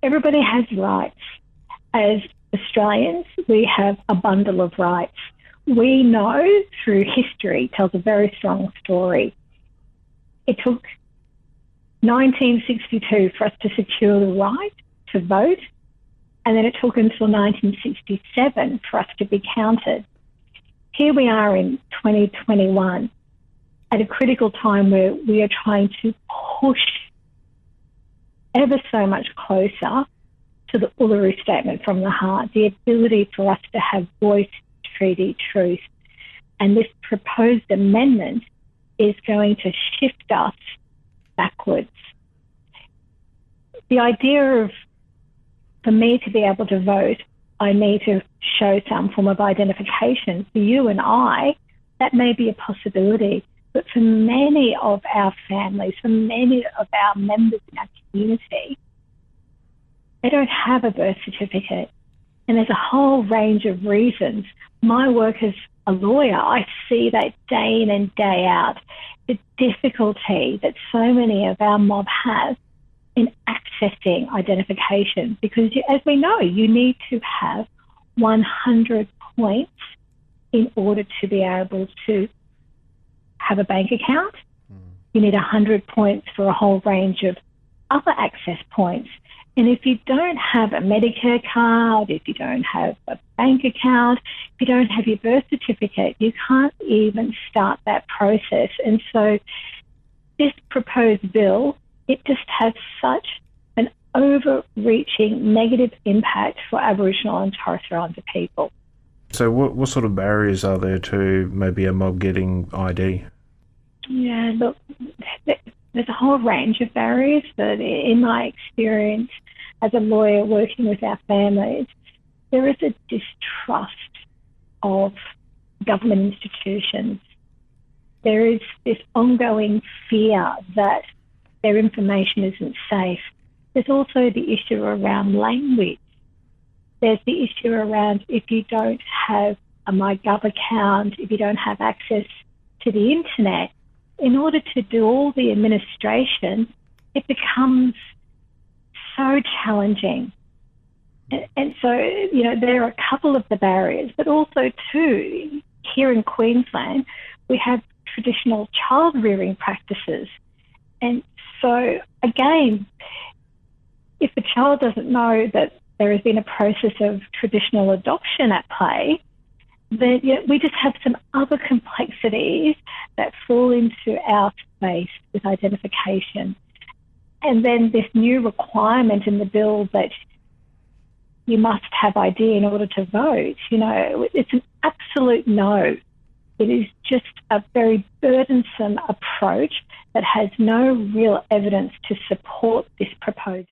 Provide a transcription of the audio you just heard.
everybody has rights. As Australians, we have a bundle of rights. We know through history, tells a very strong story. It took 1962 for us to secure the right to vote, and then it took until 1967 for us to be counted. Here we are in 2021 at a critical time where we are trying to push ever so much closer to the Uluru Statement from the Heart, the ability for us to have voice, treaty, truth. And this proposed amendment is going to shift us backwards. The idea of, for me to be able to vote, I need to show some form of identification. For you and I, that may be a possibility. But for many of our families, for many of our members in our community, they don't have a birth certificate. And there's a whole range of reasons. My work as a lawyer, I see that day in and day out, the difficulty that so many of our mob have in accessing identification. Because as we know, you need to have 100 points in order to be able to have a bank account. You need 100 points for a whole range of other access points. And if you don't have a Medicare card, if you don't have a bank account, if you don't have your birth certificate, you can't even start that process. And so this proposed bill, it just has such an overreaching negative impact for Aboriginal and Torres Strait Islander people. So what sort of barriers are there to maybe a mob getting ID? Yeah, look, there's a whole range of barriers, but in my experience as a lawyer working with our families, there is a distrust of government institutions. There is this ongoing fear that their information isn't safe. There's also the issue around language. There's the issue around if you don't have a MyGov account, if you don't have access to the internet, in order to do all the administration, it becomes so challenging. And so, you know, there are a couple of the barriers, but also too, here in Queensland, we have traditional child rearing practices. And so again, if the child doesn't know that there has been a process of traditional adoption at play, then we just have some other complexities that fall into our space with identification. And then this new requirement in the bill that you must have ID in order to vote, you know, it's an absolute no. It is just a very burdensome approach that has no real evidence to support this proposed